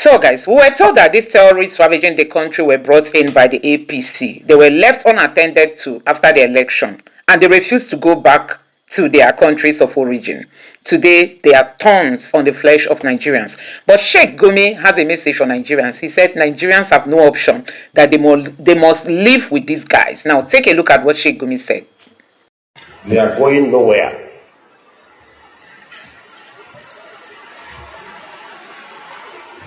So guys, we were told that these terrorists ravaging the country were brought in by the APC. They were left unattended to after the election, and they refused to go back to their countries of origin. Today, they are thorns on the flesh of Nigerians. But Sheikh Gumi has a message for Nigerians. He said Nigerians have no option, that they must live with these guys. Now, take a look at what Sheikh Gumi said. They are going nowhere.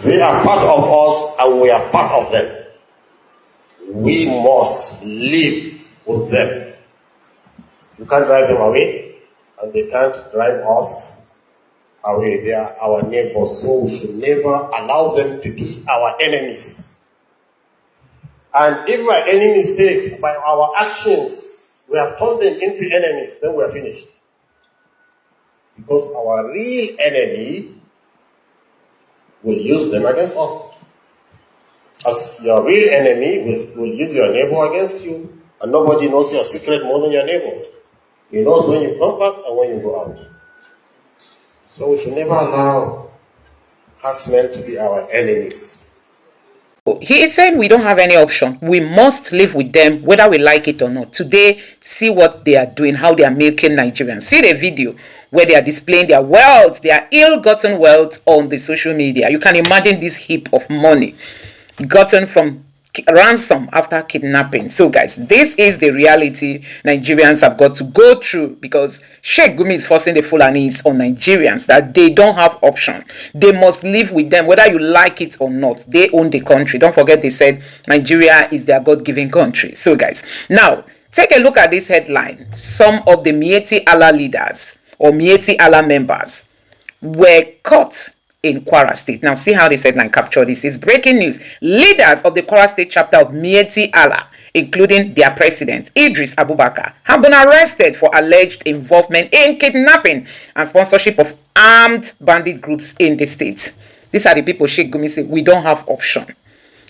They are part of us and we are part of them. We must live with them. You can't drive them away and they can't drive us away. They are our neighbors, so we should never allow them to be our enemies. And if by any mistakes, by our actions, we have turned them into enemies, then we are finished. Because our real enemy will use them against us. As your real enemy will use your neighbor against you. And nobody knows your secret more than your neighbor. He knows when you come back and when you go out. So we should never allow herdsmen to be our enemies. He is saying we don't have any option. We must live with them, whether we like it or not. Today, see what they are doing, how they are milking Nigerians. See the video where they are displaying their wealth, their ill-gotten wealth on the social media. You can imagine this heap of money gotten from ransom after kidnapping. So guys, this is the reality Nigerians have got to go through, because Sheikh Gumi is forcing the Fulanis on Nigerians that they don't have option. They must live with them, whether you like it or not. They own the country. Don't forget they said Nigeria is their God-given country. So guys, now take a look at this headline. Some of the Mieti Allah leaders or Mieti Allah members were caught in Kwara State. Now, see how this headline captured this. It's breaking news. Leaders of the Kwara State chapter of Mieti Allah, including their president, Idris Abubakar, have been arrested for alleged involvement in kidnapping and sponsorship of armed bandit groups in the state. These are the people Sheikh Gumi said, we don't have option.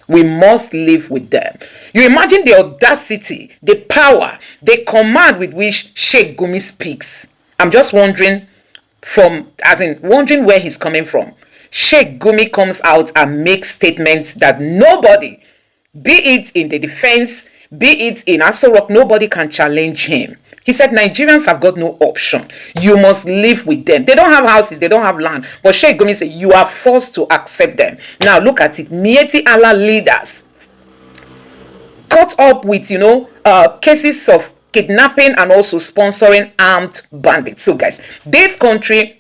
We must live with them. You imagine the audacity, the power, the command with which Sheikh Gumi speaks. I'm just wondering wondering where he's coming from. Sheikh Gumi comes out and makes statements that nobody, be it in the defense, be it in Aso Rock, nobody can challenge him. He said Nigerians have got no option. You must live with them. They don't have houses, they don't have land. But Sheikh Gumi said you are forced to accept them. Now look at it. Mieti Allah leaders caught up with, cases of kidnapping and also sponsoring armed bandits. So guys, this country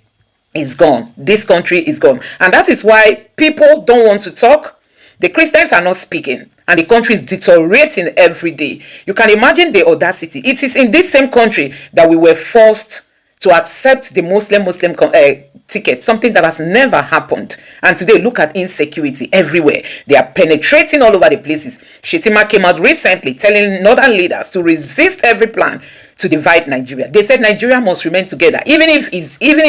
is gone. This country is gone. And that is why people don't want to talk. The Christians are not speaking. And the country is deteriorating every day. You can imagine the audacity. It is in this same country that we were forced to accept the Muslim ticket, something that has never happened. And today, look at insecurity everywhere. They are penetrating all over the places. Shetima came out recently telling northern leaders to resist every plan to divide Nigeria. They said Nigeria must remain together, even if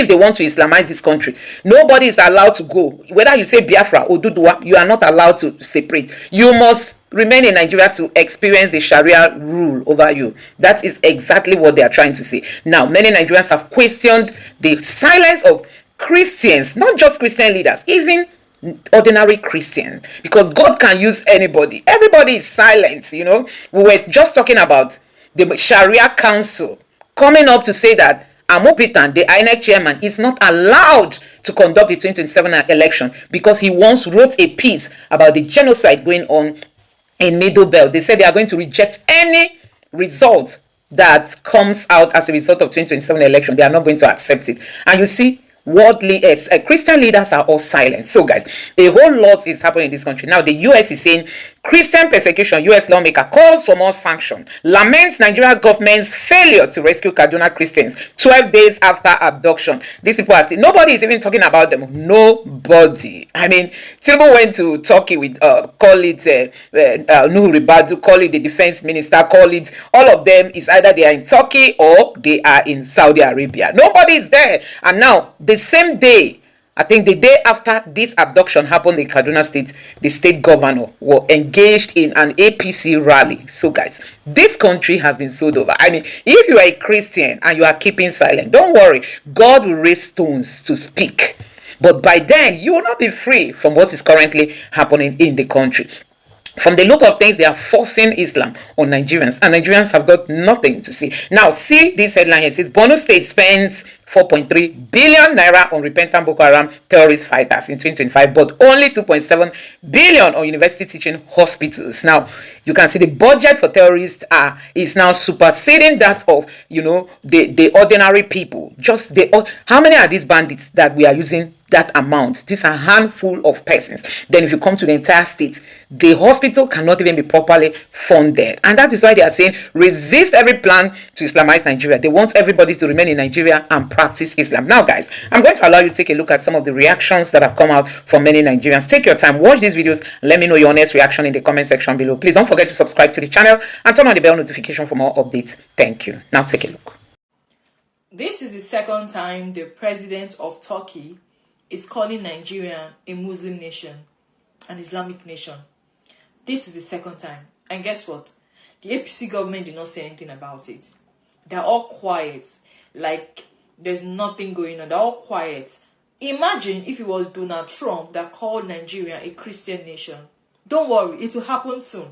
they want to Islamize this country. Nobody is allowed to go. Whether you say Biafra or Dudua, you are not allowed to separate. You must remain in Nigeria to experience the Sharia rule over you. That is exactly what they are trying to say. Now, many Nigerians have questioned the silence of Christians, not just Christian leaders, even ordinary Christians, because God can use anybody. Everybody is silent. We were just talking about the Sharia Council coming up to say that Amopitan, the INEC chairman, is not allowed to conduct the 2027 election because he once wrote a piece about the genocide going on in Middle Belt. They said they are going to reject any result that comes out as a result of 2027 election. They are not going to accept it. And you see, Christian leaders are all silent. So guys, a whole lot is happening in this country. Now the US is saying Christian persecution. US lawmaker calls for more sanction. Laments Nigeria government's failure to rescue Kaduna Christians 12 days after abduction. These people are still, nobody is even talking about them. Nobody. I mean, Tinubu went to Turkey with call it Nuhu Ribadu, call it the defense minister, call it, all of them is either they are in Turkey or they are in Saudi Arabia. Nobody is there. And now the same day, I think the day after this abduction happened in Kaduna State, the state governor was engaged in an APC rally. So guys, this country has been sold over. I mean, if you are a Christian and you are keeping silent, don't worry. God will raise stones to speak. But by then, you will not be free from what is currently happening in the country. From the look of things, they are forcing Islam on Nigerians, and Nigerians have got nothing to see. Now, see this headline here. It says Borno State spends 4.3 billion naira on repentant Boko Haram terrorist fighters in 2025, but only 2.7 billion on university teaching hospitals. Now, you can see the budget for terrorists is now superseding that of, you know, the ordinary people. Just how many are these bandits that we are using that amount? These are a handful of persons. Then if you come to the entire state, the hospital cannot even be properly funded. And that is why they are saying resist every plan to Islamize Nigeria. They want everybody to remain in Nigeria and practice Islam. Now, guys, I'm going to allow you to take a look at some of the reactions that have come out from many Nigerians. Take your time, watch these videos, and let me know your honest reaction in the comment section below. Please don't forget to subscribe to the channel and turn on the bell notification for more updates. Thank you. Now take a look. This is the second time the president of Turkey is calling Nigeria a Muslim nation, an Islamic nation. This is the second time. And guess what? The APC government did not say anything about it. They're all quiet. Like there's nothing going on. They're all quiet. Imagine if it was Donald Trump that called Nigeria a Christian nation. Don't worry, it will happen soon.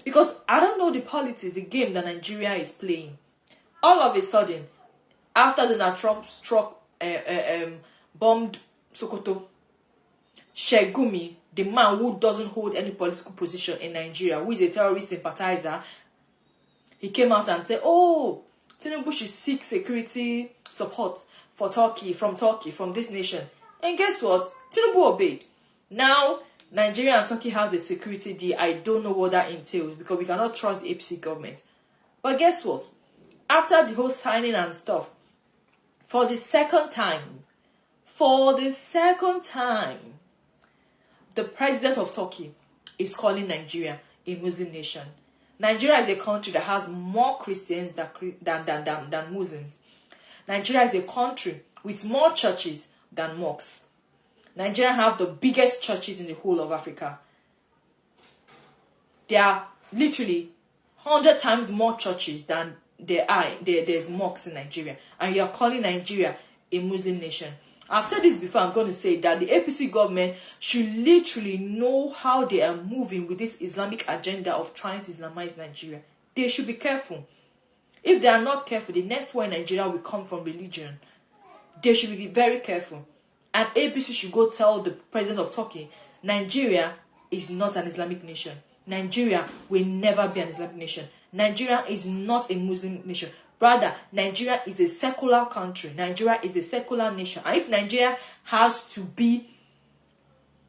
Because I don't know the politics, the game that Nigeria is playing. All of a sudden, after Donald Trump bombed Sokoto, Sheikh Gumi, the man who doesn't hold any political position in Nigeria, who is a terrorist sympathizer, he came out and said, oh, Tinubu should seek security support for Turkey, from this nation. And guess what? Tinubu obeyed. Now, Nigeria and Turkey has a security deal. I don't know what that entails because we cannot trust the APC government. But guess what? After the whole signing and stuff, for the second time, the president of Turkey is calling Nigeria a Muslim nation. Nigeria is a country that has more Christians than Muslims. Nigeria is a country with more churches than mosques. Nigeria have the biggest churches in the whole of Africa. There are literally 100 times more churches than there's mosques in Nigeria. And you are calling Nigeria a Muslim nation. I've said this before, I'm going to say that the APC government should literally know how they are moving with this Islamic agenda of trying to Islamize Nigeria. They should be careful. If they are not careful, the next war in Nigeria will come from religion. They should be very careful. And APC should go tell the president of Turkey, Nigeria is not an Islamic nation. Nigeria will never be an Islamic nation. Nigeria is not a Muslim nation. Rather, Nigeria is a secular country. Nigeria is a secular nation. And if Nigeria has to be,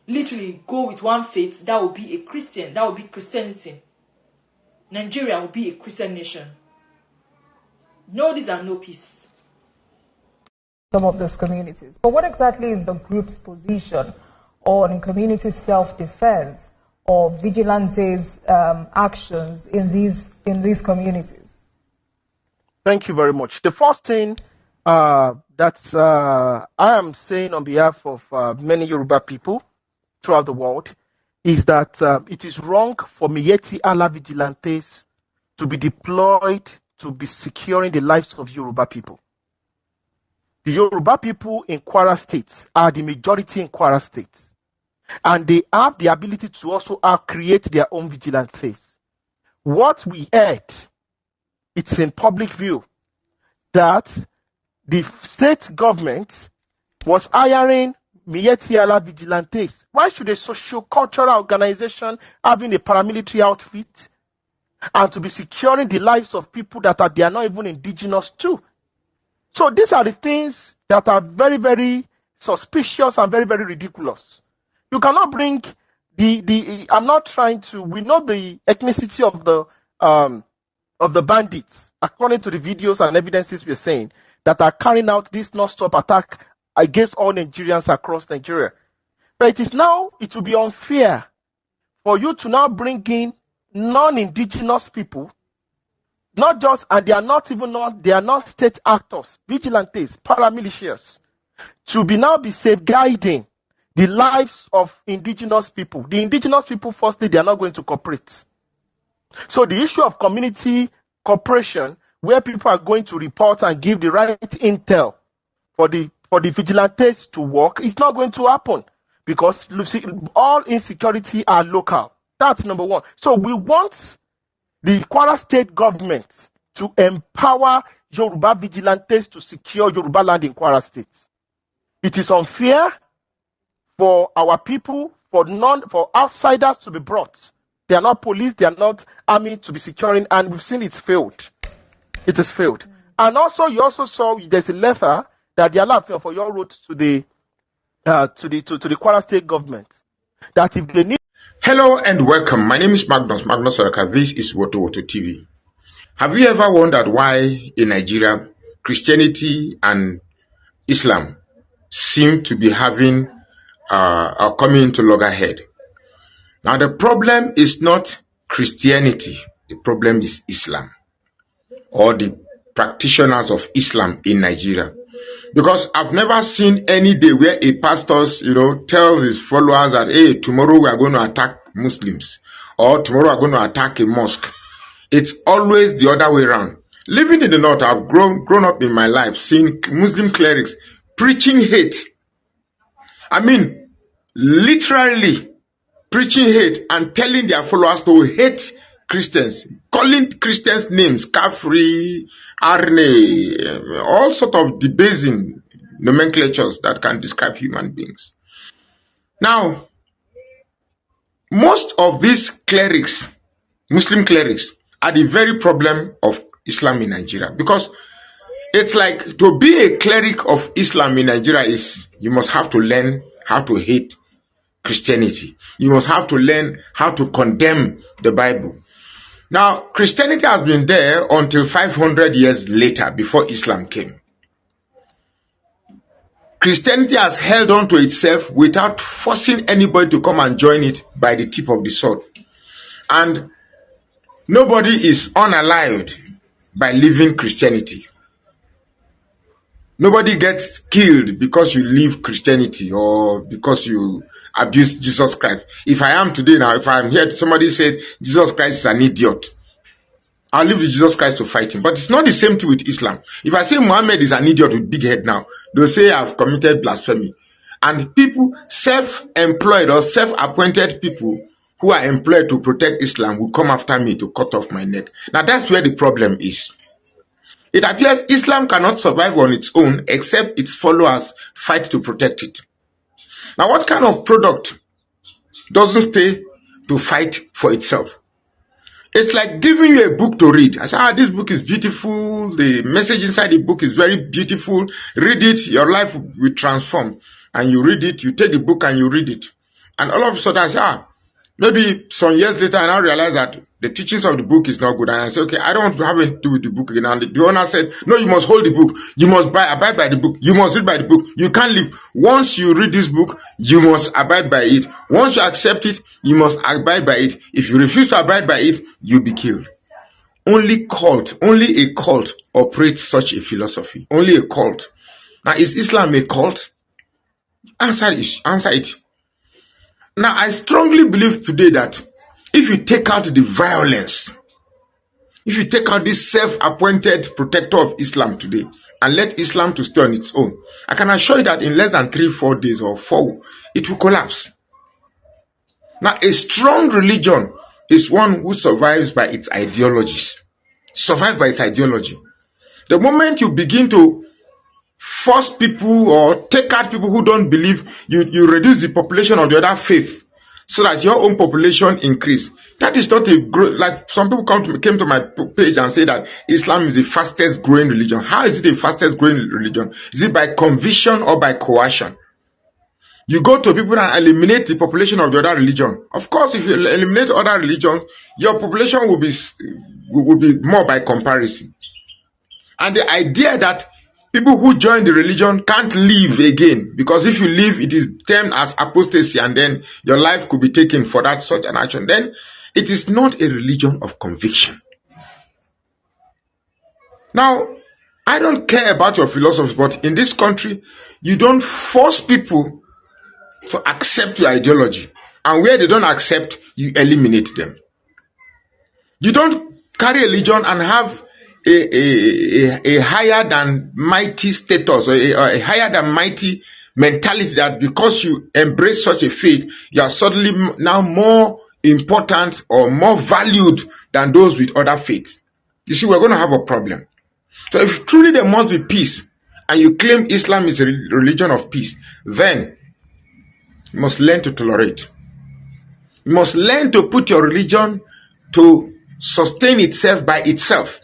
literally go with one faith, that will be a Christian. That will be Christianity. Nigeria will be a Christian nation. No, these are no peace. Some of those communities. But what exactly is the group's position on community self-defense or vigilantes' actions in these communities? Thank you very much. The first thing that I am saying on behalf of many Yoruba people throughout the world is that it is wrong for Miyetti Allah vigilantes to be deployed to be securing the lives of Yoruba people. The Yoruba people in Kwara State are the majority in Kwara State. And they have the ability to also create their own vigilantes. What we heard, it's in public view, that the state government was hiring Miyetti Allah vigilantes. Why should a socio-cultural organization having a paramilitary outfit and to be securing the lives of people that they are not even indigenous to? So these are the things that are very, very suspicious and very, very ridiculous. You cannot bring I'm not trying to, we know the ethnicity of the bandits, according to the videos and evidences we're saying, that are carrying out this non-stop attack against all Nigerians across Nigeria. But it will be unfair for you to now bring in non-indigenous people, not just, and they are not state actors, vigilantes, paramilitias, to be safeguarding the lives of indigenous people. The indigenous people, firstly, they are not going to cooperate. So the issue of community cooperation, where people are going to report and give the right intel for the for the vigilantes to work, it's not going to happen because all insecurity are local. That's number one. So we want the Kwara state government to empower Yoruba vigilantes to secure Yoruba land in Kwara state. It is unfair for our people, for outsiders to be brought. They are not police, they are not army to be securing, and we've seen it's failed. It has failed. And also, you also saw there's a letter that the Alaafin for your wrote to the Kwara state government that if they need. Hello and welcome. My name is Magnus Oraka. This is Woto TV. Have you ever wondered why in Nigeria Christianity and Islam seem to be having are coming into loggerhead? Now the problem is not Christianity. The problem is Islam or the practitioners of Islam in Nigeria. Because I've never seen any day where a pastor, tells his followers that, hey, tomorrow we are going to attack Muslims or tomorrow we are going to attack a mosque. It's always the other way around. Living in the north, I've grown up in my life seeing Muslim clerics preaching hate. I mean, literally preaching hate and telling their followers to hate Christians, calling Christians names, Kafri, Arne, all sort of debasing nomenclatures that can describe human beings. Now, most of these clerics, Muslim clerics, are the very problem of Islam in Nigeria, because it's like to be a cleric of Islam in Nigeria is you must have to learn how to hate Christianity. You must have to learn how to condemn the Bible. Now, Christianity has been there until 500 years later, before Islam came. Christianity has held on to itself without forcing anybody to come and join it by the tip of the sword. And nobody is unalived by leaving Christianity. Nobody gets killed because you leave Christianity or because you abuse Jesus Christ. If I am today now, if I'm here, somebody said Jesus Christ is an idiot, I'll leave Jesus Christ to fight him. But it's not the same thing with Islam. If I say Muhammad is an idiot with big head now, they'll say I've committed blasphemy. And people, self-employed or self-appointed people who are employed to protect Islam will come after me to cut off my neck. Now that's where the problem is. It appears Islam cannot survive on its own except its followers fight to protect it. Now, what kind of product doesn't stay to fight for itself? It's like giving you a book to read. I say, this book is beautiful. The message inside the book is very beautiful. Read it, your life will transform. And you read it, you take the book and you read it. And all of a sudden I say, maybe some years later I now realize that the teachings of the book is not good. And I say, okay, I don't want to have anything to do with the book again. And the owner said, no, you must hold the book. You must abide by the book. You must read by the book. You can't leave. Once you read this book, you must abide by it. Once you accept it, you must abide by it. If you refuse to abide by it, you'll be killed. Only a cult operates such a philosophy. Only a cult. Now, is Islam a cult? Answer it. Now, I strongly believe today that if you take out the violence, if you take out this self-appointed protector of Islam today and let Islam to stay on its own, I can assure you that in less than 3-4 days or 4, it will collapse. Now, a strong religion is one who survives by its ideologies. The moment you begin to force people or take out people who don't believe, you reduce the population of the other faith so that your own population increase. That is not a growth. Like some people came to my page and say that Islam is the fastest growing religion. How is it the fastest growing religion? Is it by conviction or by coercion? You go to people and eliminate the population of the other religion. Of course, if you eliminate other religions, your population will be more by comparison. And the idea that people who join the religion can't leave again, because if you leave, it is termed as apostasy, and then your life could be taken for that such an action. Then it is not a religion of conviction. Now, I don't care about your philosophy, but in this country, you don't force people to accept your ideology. And where they don't accept, you eliminate them. You don't carry a religion and have a higher than mighty status, or a higher than mighty mentality, that because you embrace such a faith, you are suddenly now more important or more valued than those with other faiths. You see, we're going to have a problem. So if truly there must be peace, and you claim Islam is a religion of peace, then you must learn to tolerate. You must learn to put your religion to sustain itself by itself.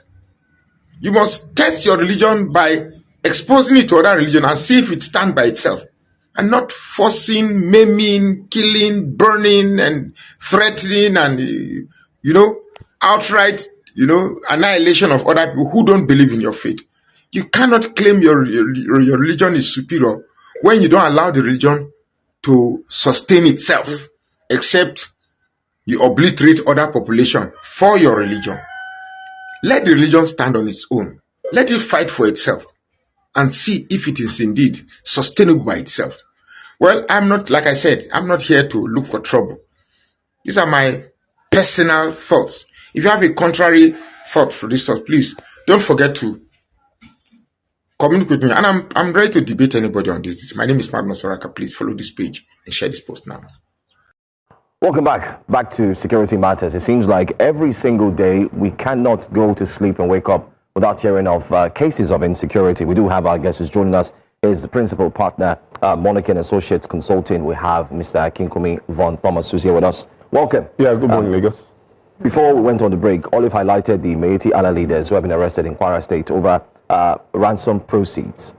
You must test your religion by exposing it to other religion and see if it stands by itself, and not forcing, maiming, killing, burning, and threatening, and outright annihilation of other people who don't believe in your faith. You cannot claim your religion is superior when you don't allow the religion to sustain itself, except you obliterate other population for your religion. Let the religion stand on its own. Let it fight for itself and see if it is indeed sustainable by itself. Well, I'm not, like I said, I'm not here to look for trouble. These are my personal thoughts. If you have a contrary thought for this thought, please don't forget to communicate with me. And I'm ready to debate anybody on this. My name is Magnus Oraka. Please follow this page and share this post now. Welcome back to Security Matters. It seems like every single day we cannot go to sleep and wake up without hearing of cases of insecurity. We do have our guest who's joining us. Is the principal partner, Monarch and Associates Consulting. We have Mr. Akinkunmi Von Thomas who's here with us. Welcome. Yeah, good morning, Lagos. Before we went on the break, Olive highlighted the Meiti Allah leaders who have been arrested in Kwara State over ransom proceeds.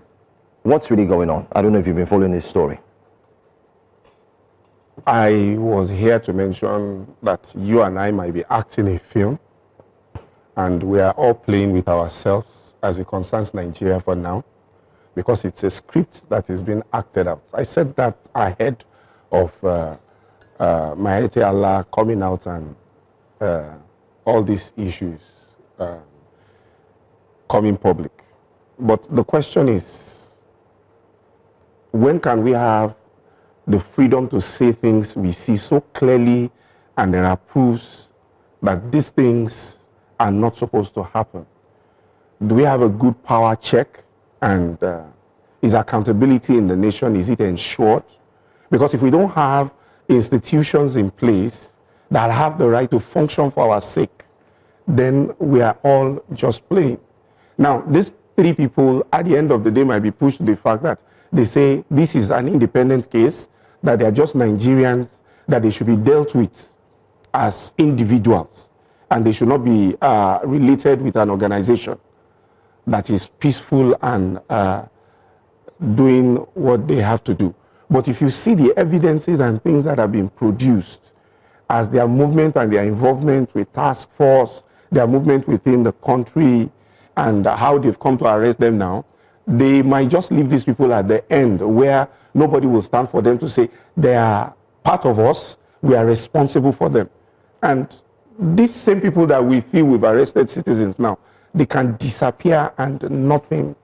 What's really going on? I don't know if you've been following this story. I was here to mention that you and I might be acting a film, and we are all playing with ourselves as it concerns Nigeria for now, because it's a script that is being acted out. I said that ahead of Meiti Allah coming out and all these issues coming public. But the question is, when can we have the freedom to say things we see so clearly, and there are proofs that these things are not supposed to happen? Do we have a good power check? And is accountability in the nation, is it ensured? Because if we don't have institutions in place that have the right to function for our sake, then we are all just playing. Now, these three people at the end of the day might be pushed to the fact that they say this is an independent case, that they are just Nigerians, that they should be dealt with as individuals, and they should not be related with an organization that is peaceful and doing what they have to do. But if you see the evidences and things that have been produced as their movement and their involvement with task force, their movement within the country, and how they've come to arrest them now, they might just leave these people at the end where nobody will stand for them to say they are part of us, we are responsible for them. And these same people that we feel we've arrested citizens now, they can disappear and nothing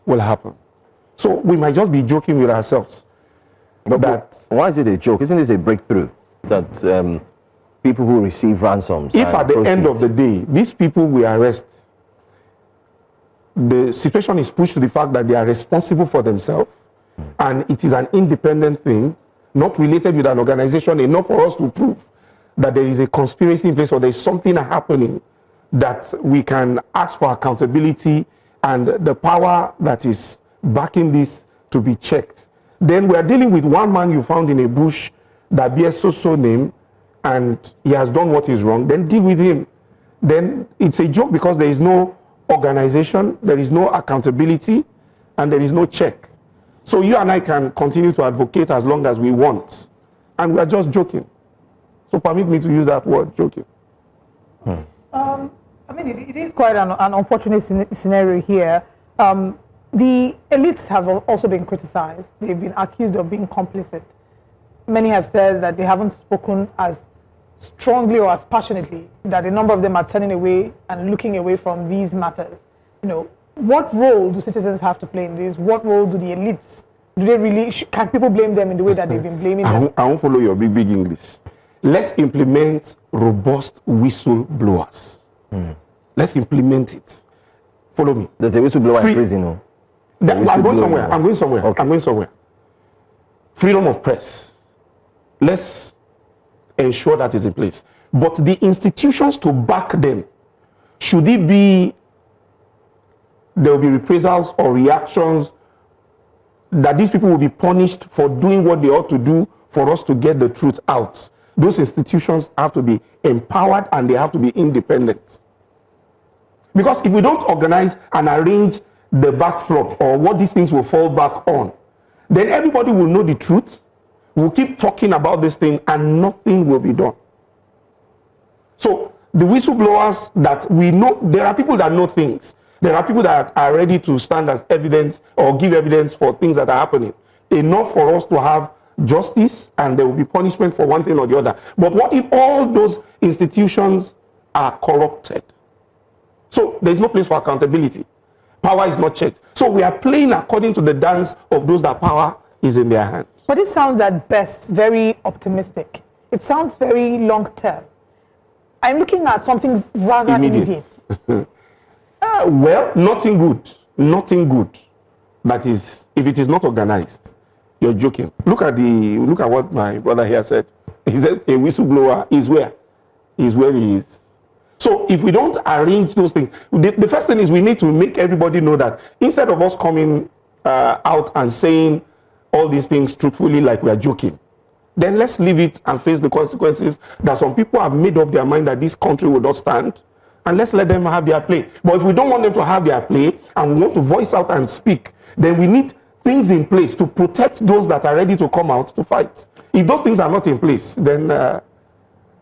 will happen. So we might just be joking with ourselves. But why is it a joke? Isn't this a breakthrough that people who receive ransoms, if at the end of the day, these people we arrest, the situation is pushed to the fact that they are responsible for themselves, and it is an independent thing, not related with an organization, enough for us to prove that there is a conspiracy in place or there is something happening that we can ask for accountability and the power that is backing this to be checked. Then we are dealing with one man you found in a bush that bears so name, and he has done what is wrong. Then deal with him. Then it's a joke because there is no organization, there is no accountability, and there is no check. So you and I can continue to advocate as long as we want, and we are just joking. So permit me to use that word, joking. I mean, it is quite an unfortunate scenario here. The elites have also been criticized. They've been accused of being complicit. Many have said that they haven't spoken as strongly or as passionately, that a number of them are turning away and looking away from these matters. You know, what role do citizens have to play in this? What role do the elites, do they really, can people blame them in the way that they've been blaming them? I won't follow your big English. Let's implement robust whistleblowers. Let's implement it. Follow me. There's a whistleblower in prison. No? I'm going somewhere. I'm going somewhere. Okay. I'm going somewhere. Freedom of press. Let's ensure that is in place. But the institutions to back them, should it be there will be reprisals or reactions that these people will be punished for doing what they ought to do for us to get the truth out? Those institutions have to be empowered and they have to be independent. Because if we don't organize and arrange the backflop or what these things will fall back on, then everybody will know the truth. We'll keep talking about this thing and nothing will be done. So the whistleblowers that we know, there are people that know things. There are people that are ready to stand as evidence or give evidence for things that are happening. Enough for us to have justice and there will be punishment for one thing or the other. But what if all those institutions are corrupted? So there's no place for accountability. Power is not checked. So we are playing according to the dance of those that power is in their hands. But it sounds at best very optimistic. It sounds very long term. I'm looking at something rather immediate. Well, nothing good. Nothing good. That is, if it is not organized, you're joking. Look at what my brother here said. He said a whistleblower is where? Is where he is. So if we don't arrange those things, the first thing is we need to make everybody know that instead of us coming out and saying all these things truthfully like we are joking, then let's leave it and face the consequences that some people have made up their mind that this country will not stand, and let's let them have their play. But if we don't want them to have their play and we want to voice out and speak, then we need things in place to protect those that are ready to come out to fight. If those things are not in place, then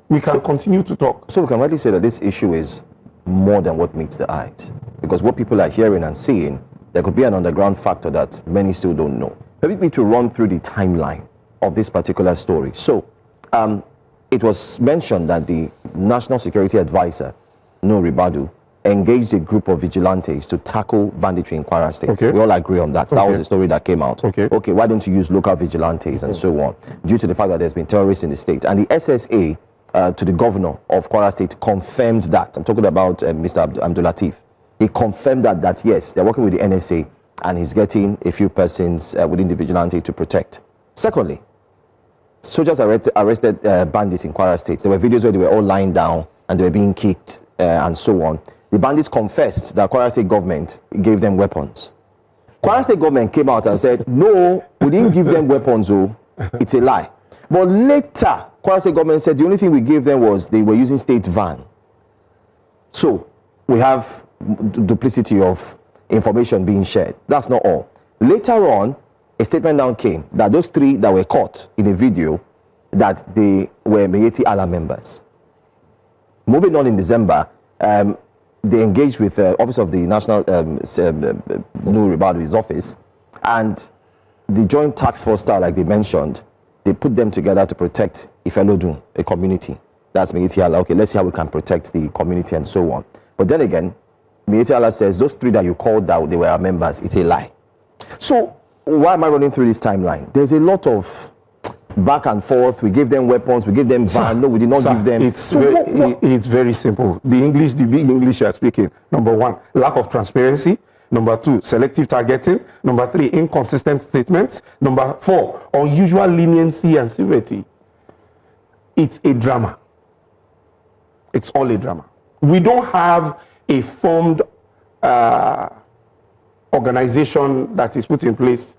we can continue to talk. So we can rightly say that this issue is more than what meets the eyes. Because what people are hearing and seeing, there could be an underground factor that many still don't know. Permit me to run through the timeline of this particular story. So it was mentioned that the National Security Advisor, Nuhu Ribadu, engaged a group of vigilantes to tackle banditry in Kwara State. Okay. We all agree on that. That was the story that came out. Okay, why don't you use local vigilantes and so on, due to the fact that there's been terrorists in the state. And the SSA to the governor of Kwara State confirmed that. I'm talking about Mr. Abdul Latif. He confirmed that yes, they're working with the NSA and he's getting a few persons within the vigilante to protect. Secondly, soldiers arrested bandits in Kwara State. There were videos where they were all lying down and they were being kicked and so on. The bandits confessed that Kwara State government gave them weapons. Kwara State government came out and said, no, we didn't give them weapons, oh, it's a lie. But later, Kwara State government said the only thing we gave them was they were using state van. So we have duplicity of information being shared. That's not all. Later on, a statement now came that those three that were caught in a video, that they were Miyetti Allah members. Moving on in December, they engaged with the Office of the National Nuhu Ribadu's office, and the Joint Task Force style, like they mentioned, they put them together to protect Ifelodun, a community. That's Miyetti Allah. Okay, let's see how we can protect the community and so on. But then again, Miyetti Allah says those three that you called out, they were our members. It's a lie. So why am I running through this timeline? There's a lot of back and forth. We gave them weapons, we gave them van. No, we did not give them. It's very simple. The big English you are speaking. Number one, lack of transparency. Number two, selective targeting. Number three, inconsistent statements. Number four, unusual leniency and severity. It's a drama. It's all a drama. We don't have a formed organization that is put in place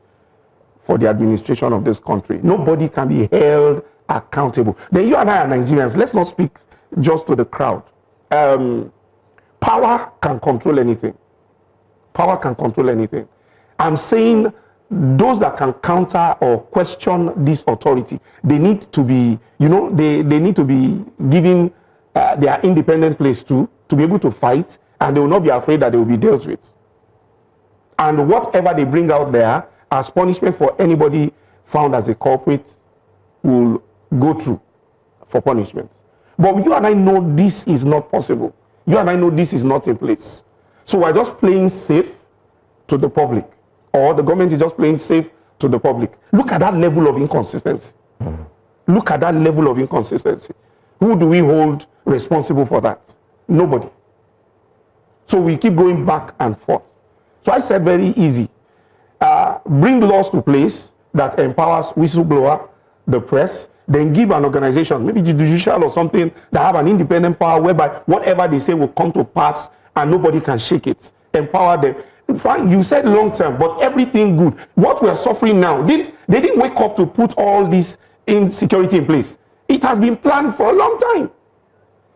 for the administration of this country. Nobody can be held accountable. Then you and I are Nigerians. Let's not speak just to the crowd. Power can control anything. Power can control anything. I'm saying those that can counter or question this authority, they need to be, they need to be given their independent place to be able to fight, and they will not be afraid that they will be dealt with. And whatever they bring out there as punishment for anybody found as a culprit will go through for punishment. But you and I know this is not possible. You and I know this is not in place. So we're just playing safe to the public, or the government is just playing safe to the public. Look at that level of inconsistency. Look at that level of inconsistency. Who do we hold responsible for that? Nobody. So we keep going back and forth. So I said very easy. Bring laws to place that empowers whistleblower, the press, then give an organization, maybe the judicial or something, that have an independent power whereby whatever they say will come to pass and nobody can shake it. Empower them. Fine, you said long term, but everything good. What we are suffering now, they didn't wake up to put all this insecurity in place. It has been planned for a long time.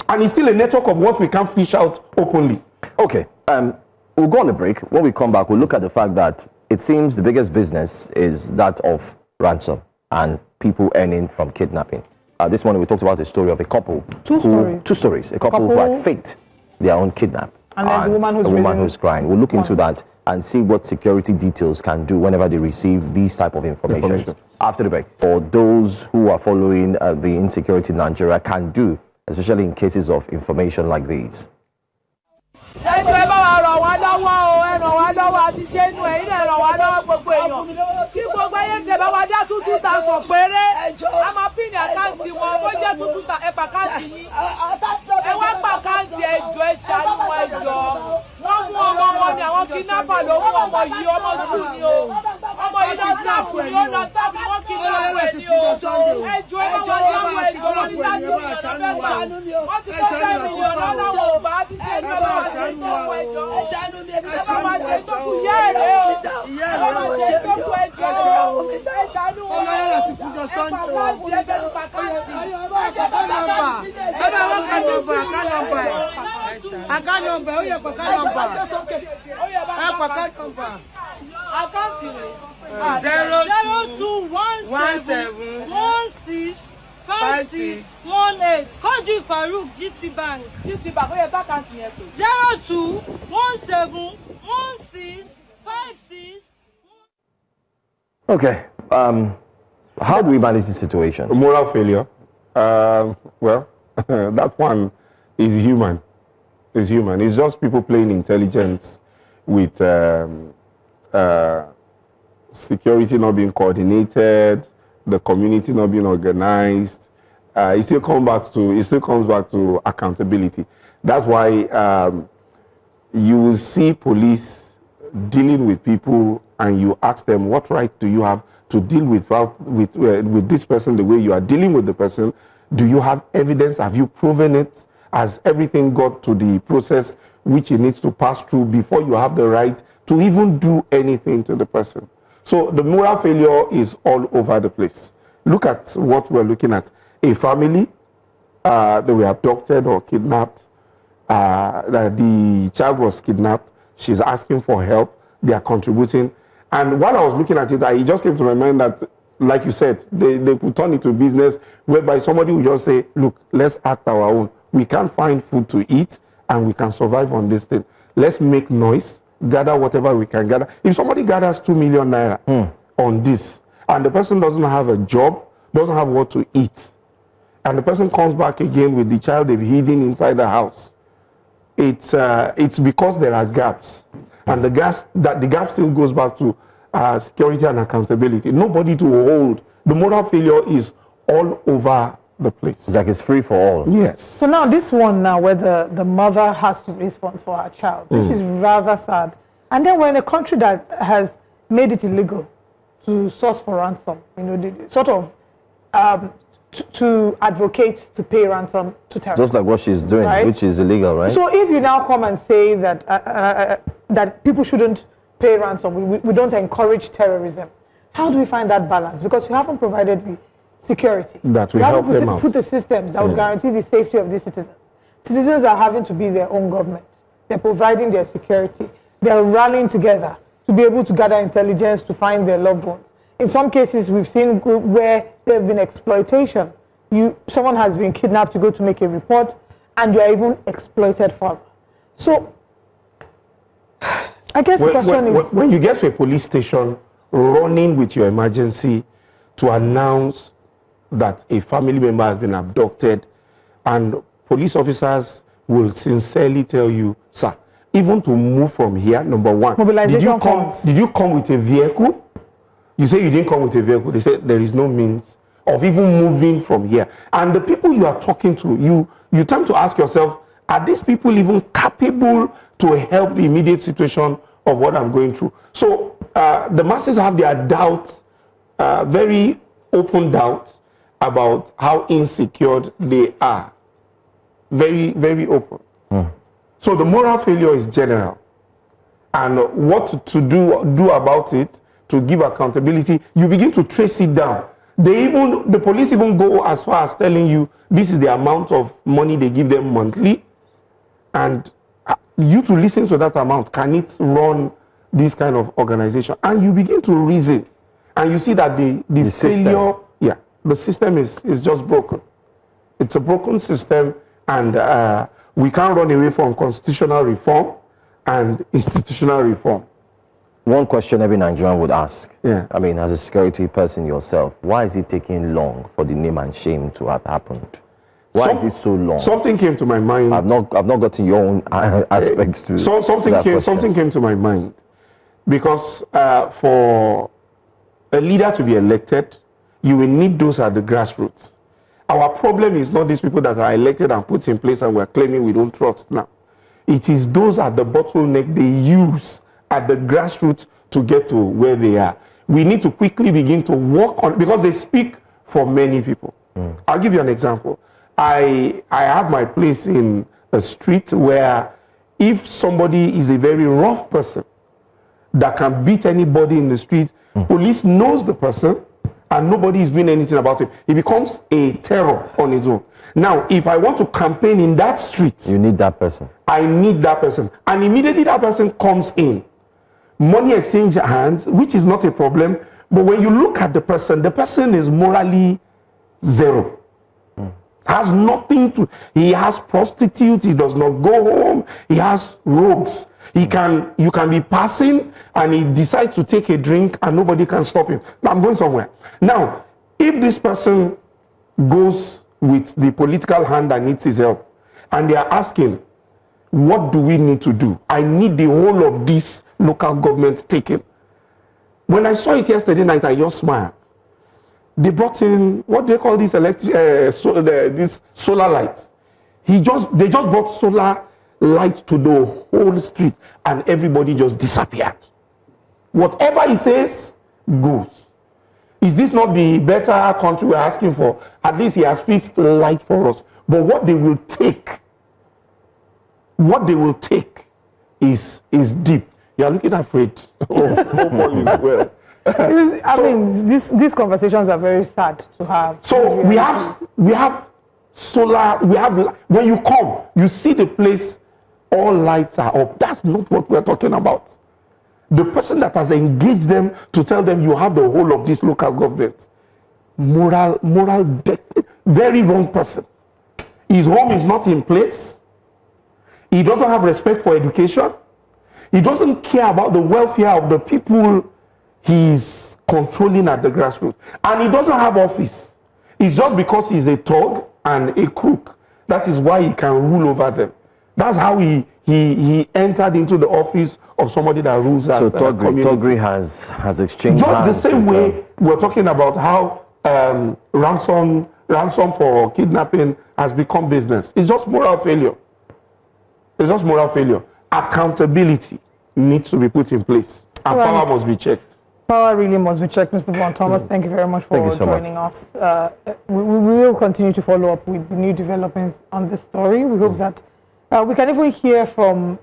And it's still a network of what we can fish out openly. Okay, we'll go on a break. When we come back, we'll look at the fact that it seems the biggest business is that of ransom and people earning from kidnapping. This morning we talked about the story of a couple. Two stories. A couple who had faked their own kidnap. And then the woman who's crying. We'll look into that and see what security details can do whenever they receive these type of information. After the break, for those who are following the insecurity Nigeria can do, especially in cases of information like these. Call you Farouk GT Bank. GT Bank. 02171656. Okay. How do we manage this situation? Moral failure. Well, that one is human. It's human. It's just people playing intelligence with security not being coordinated, the community not being organized. It still comes back to accountability. That's why you will see police dealing with people, and you ask them, what right do you have to deal with this person the way you are dealing with the person? Do you have evidence? Have you proven it? Has everything got to the process which it needs to pass through before you have the right to even do anything to the person? So the moral failure is all over the place. Look at what we're looking at. A family that were abducted or kidnapped. The child was kidnapped. She's asking for help. They are contributing. And while I was looking at it, it just came to my mind that, like you said, they could turn it to business whereby somebody would just say, look, let's act our own. We can't find food to eat and we can survive on this thing. Let's make noise, gather whatever we can gather. If somebody gathers 2 million naira on this, and the person doesn't have a job, doesn't have what to eat, and the person comes back again with the child they've hidden inside the house, it's because there are gaps. And the gap still goes back to security and accountability. Nobody to hold. The moral failure is all over the place. It's like it's free for all. Yes. So now this one now where the mother has to respond for her child, which is rather sad. And then we're in a country that has made it illegal to source for ransom, sort of to advocate to pay ransom to terrorists. Just like what she's doing, right? Which is illegal, right? So if you now come and say that that people shouldn't pay ransom, we don't encourage terrorism, how do we find that balance? Because you haven't provided the security. That we help them out. Put the systems that would guarantee the safety of these citizens. Citizens are having to be their own government. They're providing their security. They're rallying together to be able to gather intelligence to find their loved ones. In some cases, we've seen where there's been exploitation. Someone has been kidnapped to go to make a report, and you are even exploited further. So, I guess the question is... When you get to a police station, running with your emergency to announce that a family member has been abducted, and police officers will sincerely tell you, sir, even to move from here, number one, did you come with a vehicle? You say you didn't come with a vehicle. They said there is no means of even moving from here. And the people you are talking to, you tend to ask yourself, are these people even capable to help the immediate situation of what I'm going through. So the masses have their doubts, very open doubts about how insecure they are. Very, very open. So the moral failure is general. And what to do about it, to give accountability, you begin to trace it down. The police even go as far as telling you this is the amount of money they give them monthly, and you to listen to that amount, can it run this kind of organization? And you begin to reason, and you see that the failure, system. Yeah, the system is just broken. It's a broken system, and we can't run away from constitutional reform and institutional reform. One question every Nigerian would ask, I mean, as a security person yourself, why is it taking long for the name and shame to have happened? Why is it so long? Something came to my mind. I've not gotten your own aspects to something came to my mind, because for a leader to be elected, you will need those at the grassroots. Our problem is not these people that are elected and put in place and we're claiming we don't trust now. It is those at the bottleneck they use at the grassroots to get to where they are. We need to quickly begin to work on, because they speak for many people. I'll give you an example. I have my place in a street where if somebody is a very rough person that can beat anybody in the street, police knows the person and nobody is doing anything about it. He becomes a terror on his own. Now, if I want to campaign in that street, you need that person. I need that person. And immediately that person comes in. Money exchange hands, which is not a problem. But when you look at the person is morally zero. Has nothing to, he has prostitutes, he does not go home, he has rogues. You can be passing and he decides to take a drink and nobody can stop him. Now, I'm going somewhere. Now, if this person goes with the political hand that needs his help and they are asking, what do we need to do? I need the whole of this local government taken. When I saw it yesterday night, I just smiled. They brought in, what do they call these this solar lights? They just brought solar light to the whole street and everybody just disappeared. Whatever he says goes. Is this not the better country we're asking for? At least he has fixed the light for us. But what they will take is deep. You are looking afraid. All is well. I mean, these conversations are very sad to have. So we have solar. When you come, you see the place. All lights are up. That's not what we're talking about. The person that has engaged them to tell them you have the whole of this local government, moral death, very wrong person. His home is not in place. He doesn't have respect for education. He doesn't care about the welfare of the people he's controlling at the grassroots. And he doesn't have office. It's just because he's a thug and a crook. That is why he can rule over them. That's how he entered into the office of somebody that rules that community. So Togri has exchanged just the same way we're talking about how ransom for kidnapping has become business. It's just moral failure. It's just moral failure. Accountability needs to be put in place. And power must be checked. Power really must be checked, Mr. Von Thomas. Thank you very much for joining us. We will continue to follow up with new developments on this story. We hope that we can even hear from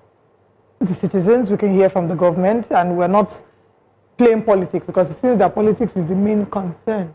the citizens, we can hear from the government, and we're not playing politics, because it seems that politics is the main concern.